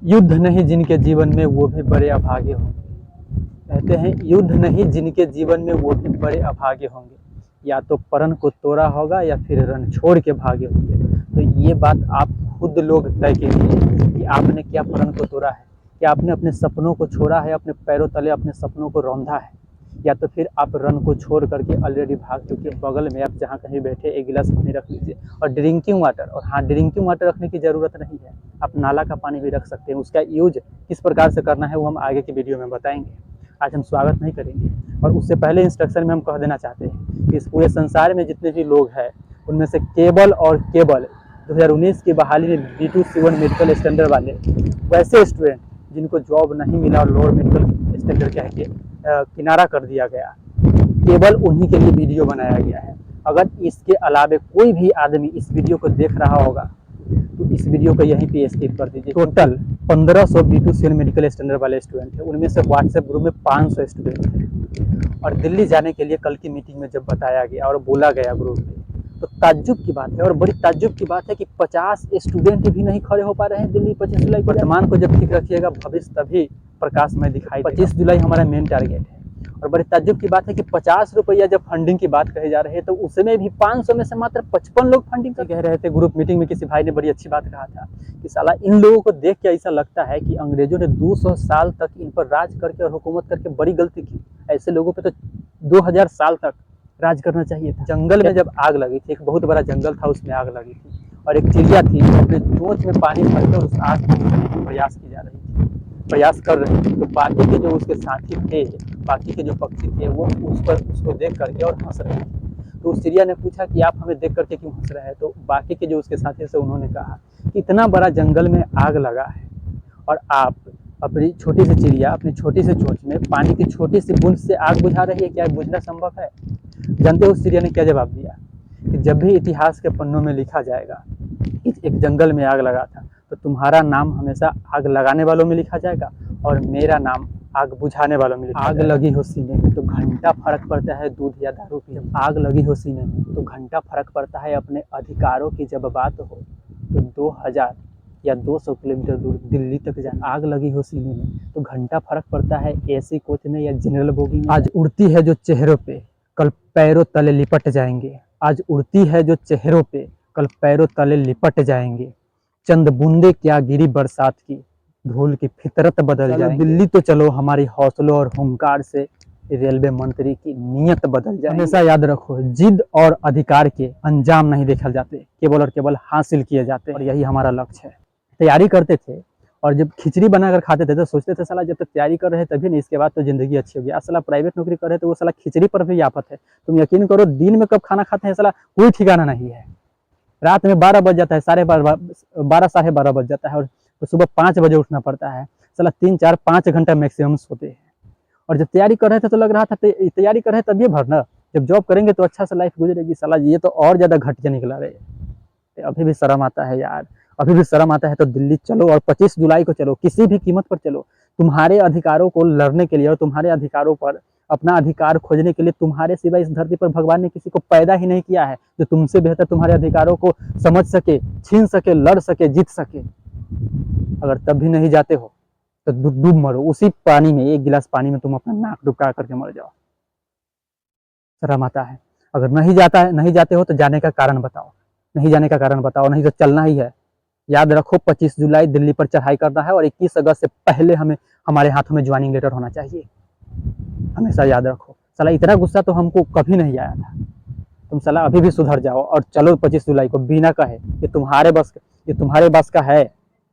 युद्ध नहीं जिनके जीवन में वो भी बड़े अभागे होंगे। कहते हैं युद्ध नहीं जिनके जीवन में वो भी बड़े अभागे होंगे, या तो परण को तोड़ा होगा या फिर रण छोड़ के भागे होंगे। तो ये बात आप खुद लोग तय कीजिए कि आपने क्या परण को तोड़ा है, क्या आपने अपने सपनों को छोड़ा है, अपने पैरों तले अपने सपनों को रौंदा है, या तो फिर आप रन को छोड़ करके ऑलरेडी भाग चुके। बगल में आप जहाँ कहीं बैठे एक गिलास पानी रख लीजिए, और ड्रिंकिंग वाटर, और हाँ ड्रिंकिंग वाटर रखने की ज़रूरत नहीं है, आप नाला का पानी भी रख सकते हैं। उसका यूज किस प्रकार से करना है वो हम आगे की वीडियो में बताएंगे। आज हम स्वागत नहीं करेंगे, और उससे पहले इंस्ट्रक्शन में हम कह देना चाहते हैं कि इस पूरे संसार में जितने भी लोग हैं उनमें से केवल और केवल 2019 की बहाली में B2C1 मेडिकल स्टैंडर्ड वाले वैसे स्टूडेंट जिनको जॉब नहीं मिला और लोअर मेडिकल स्टैंडर्ड कह के किनारा कर दिया गया, केवल उन्हीं के लिए वीडियो बनाया गया है। अगर इसके अलावा कोई भी आदमी इस वीडियो को देख रहा होगा तो इस वीडियो को यहीं पे स्किप कर दीजिए। टोटल 1500 B2C1 मेडिकल स्टैंडर्ड वाले स्टूडेंट हैं, उनमें से व्हाट्सएप ग्रुप में 500 स्टूडेंट हैं। और दिल्ली जाने के लिए कल की मीटिंग में जब बताया गया और बोला गया ग्रुप में, तो ताज्जुब की बात है, और बड़ी ताज्जुब की बात है कि 50 स्टूडेंट भी नहीं खड़े हो पा रहे हैं दिल्ली 25 जुलाई। वर्तमान को जब ठीक रखिएगा, भविष्य तभी प्रकाशमय दिखाई। 25 जुलाई हमारा मेन टारगेट है। और बड़ी ताज्जुब की बात है कि 50 रुपया जब फंडिंग की बात कही जा रही है तो उसमें भी 500 में से मात्र 55 लोग फंडिंग का कह रहे थे। ग्रुप मीटिंग में किसी भाई ने बड़ी अच्छी बात कहा था कि साला इन लोगों को देख के ऐसा लगता है कि अंग्रेजों ने 200 साल तक इन पर राज करके और हुकूमत करके बड़ी गलती की। ऐसे लोगों पे तो 2000 साल तक राज करना चाहिए था। जंगल में जब आग लगी थी, एक बहुत बड़ा जंगल था, उसमें आग लगी थी, और एक चिड़िया थी जो अपने चोंच में पानी भरकर उस आग को बुझाने का प्रयास की जा रही थी, प्रयास कर रहे थे। तो बाकी के जो उसके साथी थे, बाकी के जो पक्षी थे, वो उसको देख करके और हंस रहे थे। तो उस चिड़िया ने पूछा कि आप हमें देख करके क्यों हंस रहे हैं? तो बाकी के जो उसके साथी से उन्होंने कहा कि इतना बड़ा जंगल में आग लगा है और आप अपनी छोटी सी चिड़िया अपनी छोटी सी चोंच में पानी की छोटी सी बूंद से आग बुझा रही है, क्या बुझना संभव है? जानते हो उस चिड़िया ने क्या जवाब दिया? कि जब भी इतिहास के पन्नों में लिखा जाएगा एक जंगल में आग लगा था, तो तुम्हारा नाम हमेशा आग लगाने वालों में लिखा जाएगा और मेरा नाम आग बुझाने वालों में लिखा जाएगा। आग लगी हो सीने में तो घंटा फर्क पड़ता है दूध या दारू की। जब आग लगी हो सीने में तो घंटा फर्क पड़ता है अपने अधिकारों की जब बात हो तो 2000 या 200 किलोमीटर दूर दिल्ली तक जाना। आग लगी हो सीने में तो घंटा फर्क पड़ता है एसी कोच में या जनरल बोगी में। आज उड़ती है जो चेहरों पे, कल पैरों तले लिपट जाएंगे। आज उड़ती है जो चेहरों पे, कल पैरों तले लिपट जाएंगे। चंद बूंदे क्या गिरी बरसात की, धूल की फितरत बदल जाएंगे। दिल्ली तो चलो हमारी हौसलों और हुंकार से रेलवे मंत्री की नीयत बदल जाएगी। हमेशा याद रखो, जिद और अधिकार के अंजाम नहीं देखल जाते, केवल और केवल हासिल किए जाते, और यही हमारा लक्ष्य है। तैयारी करते थे और जब खिचड़ी बनाकर खाते थे तो सोचते थे साला जब तक तैयारी कर रहे हैं तभी नहीं, इसके बाद तो जिंदगी अच्छी होगी। आज साला प्राइवेट नौकरी कर रहे तो वो साला खिचड़ी पर भी आफत है। तुम यकीन करो, दिन में कब खाना खाते हैं साला कोई ठिकाना नहीं है। रात में 12 बज जाता है, 12 साढ़े 12 बज जाता है, और सुबह 5 बजे उठना पड़ता है। साला 3 4 5 घंटा मैक्सिमम सोते हैं। और जब तैयारी कर रहे थे तो लग रहा था तैयारी कर रहे हैं तभी भरना, जब जॉब करेंगे तो अच्छा से लाइफ गुजरेगी। साला ये तो और ज्यादा घटिया निकला रहे। अभी भी शर्म आता है यार, अभी भी शर्म आता है। तो दिल्ली चलो और 25 जुलाई को चलो, किसी भी कीमत पर चलो। तुम्हारे अधिकारों को लड़ने के लिए और तुम्हारे अधिकारों पर अपना अधिकार खोजने के लिए तुम्हारे सिवा इस धरती पर भगवान ने किसी को पैदा ही नहीं किया है जो तुमसे बेहतर तुम्हारे अधिकारों को समझ सके, छीन सके, लड़ सके, जीत सके। अगर तब भी नहीं जाते हो तो डूब मरो उसी पानी में, एक गिलास पानी में तुम अपना नाक डुबका करके मर जाओ। शर्म आता है। अगर नहीं जाते हो तो जाने का कारण बताओ, नहीं जाने का कारण बताओ, नहीं तो चलना ही है। याद रखो 25 जुलाई दिल्ली पर चढ़ाई करना है और 21 अगस्त से पहले हमारे हाथों में ज्वाइनिंग लेटर होना चाहिए। हमेशा याद रखो। साला इतना गुस्सा तो हमको कभी नहीं आया था। तुम साला अभी भी सुधर जाओ और चलो 25 जुलाई को बिना कहे। ये तुम्हारे बस का है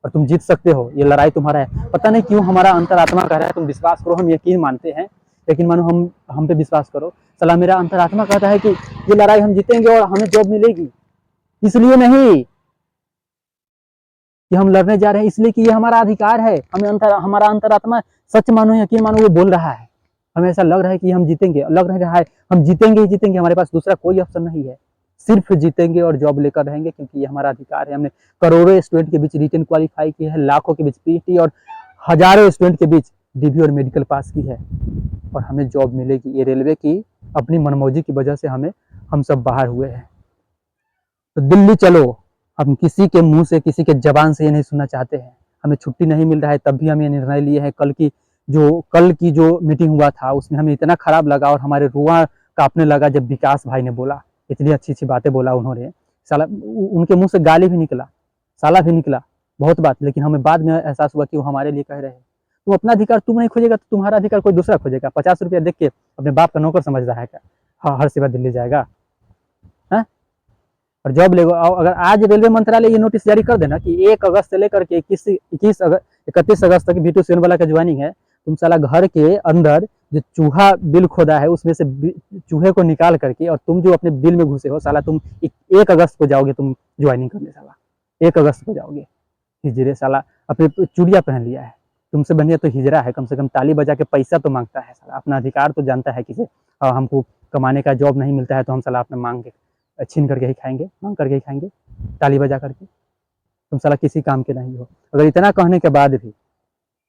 और तुम जीत सकते हो। ये लड़ाई तुम्हारा है। पता नहीं क्यों हमारा अंतरात्मा कह रहा है तुम विश्वास करो, हम यकीन मानते हैं, लेकिन मानो हम पे विश्वास करो। साला मेरा अंतरात्मा कहता है कि ये लड़ाई हम जीतेंगे और हमें जॉब मिलेगी। इसलिए नहीं कि हम लड़ने जा रहे हैं, इसलिए कि ये हमारा अधिकार है। हमारा अंतरात्मा, सच मानो यकीन मानो, वो बोल रहा है। हमें ऐसा लग रहा है कि हम जीतेंगे, लग रहा है हम जीतेंगे ही जीतेंगे। हमारे पास दूसरा कोई ऑप्शन नहीं है, सिर्फ जीतेंगे और जॉब लेकर रहेंगे, क्योंकि ये हमारा अधिकार है। हमने करोड़ों स्टूडेंट के बीच रिटन क्वालिफाई की है, लाखों के बीच पीटी और हजारों स्टूडेंट के बीच डीबी और मेडिकल पास की है, और हमें जॉब मिलेगी। ये रेलवे की अपनी मनमौजी की वजह से हम सब बाहर हुए हैं। तो दिल्ली चलो, हम किसी के मुंह से, किसी के जबान से ये नहीं सुनना चाहते हैं। हमें छुट्टी नहीं मिल रहा है, तब भी हम ये निर्णय लिए हैं। कल की जो मीटिंग हुआ था उसमें हमें इतना खराब लगा और हमारे रुआ कांपने लगा जब विकास भाई ने बोला, इतनी अच्छी बातें बोला उन्होंने। साला उनके मुंह से गाली भी निकला, साला भी निकला, बहुत बात, लेकिन हमें बाद में एहसास हुआ कि वो हमारे लिए कह रहे हैं। तुम अपना अधिकार तुम नहीं खोजेगा तो तुम्हारा अधिकार कोई दूसरा खोजेगा। 50 रुपया देख के अपने बाप का नौकर समझ रहा है क्या? हाँ, हर सेवा दिल्ली जाएगा है और जॉब लेगा। अगर आज रेलवे मंत्रालय ये नोटिस जारी कर देना कि 1 अगस्त से लेकर के 31 अगस्त तक V2CN वाला का ज्वाइनिंग है, तुम साला घर के अंदर जो चूहा बिल खोदा है उसमें से चूहे को निकाल करके और तुम जो अपने बिल में घुसे हो साला, तुम 1 अगस्त को जाओगे तुम ज्वाइनिंग करने, साला 1 अगस्त को जाओगे। हिजरे साला अपने चूड़िया पहन लिया है, तुमसे बढ़िया तो हिजरा है, कम से कम ताली बजा के पैसा तो मांगता है साला, अपना अधिकार तो जानता है किसे। हमको कमाने का जॉब नहीं मिलता है तो हम साला अपने मांग के छीन करके ही खाएंगे, मांग करके ही खाएंगे, ताली बजा करके। तुम साला किसी काम के नहीं हो। अगर इतना कहने के बाद भी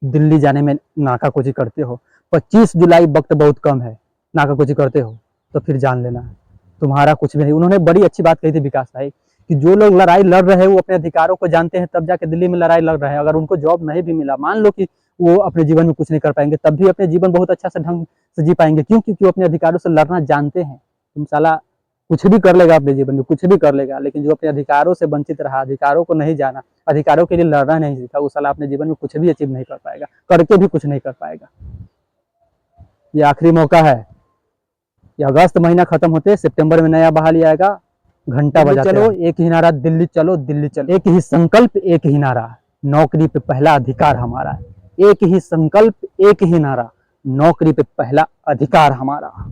दिल्ली जाने में नाकाकुची करते हो, 25 जुलाई वक्त बहुत कम है, नाकाकुची करते हो तो फिर जान लेना तुम्हारा कुछ भी नहीं। उन्होंने बड़ी अच्छी बात कही थी विकास भाई कि जो लोग लड़ाई लड़ रहे हैं वो अपने अधिकारों को जानते हैं, तब जाके दिल्ली में लड़ाई लड़ रहे हैं। अगर उनको जॉब नहीं भी मिला, मान लो कि वो अपने जीवन में कुछ नहीं कर पाएंगे, तब भी अपने जीवन बहुत अच्छा से ढंग से जी पाएंगे। क्यों? क्योंकि वो अपने अधिकारों से लड़ना जानते हैं। तुम साला कुछ भी कर लेगा अपने जीवन में, कुछ भी कर लेगा, लेकिन जो अपने अधिकारों से वंचित रहा, अधिकारों को नहीं जाना, अधिकारों के लिए लड़ना नहीं सीखा, वो साला अपने जीवन में कुछ भी अचीव नहीं कर पाएगा, करके भी कुछ नहीं कर पाएगा। ये आखिरी मौका है। ये अगस्त महीना खत्म होते सितंबर में नया बहाली आएगा, घंटा बजा चलो, एक ही नारा दिल्ली चलो, दिल्ली चलो। एक ही संकल्प, एक ही नारा, नौकरी पे पहला अधिकार हमारा। एक ही संकल्प, एक ही नारा, नौकरी पे पहला अधिकार हमारा।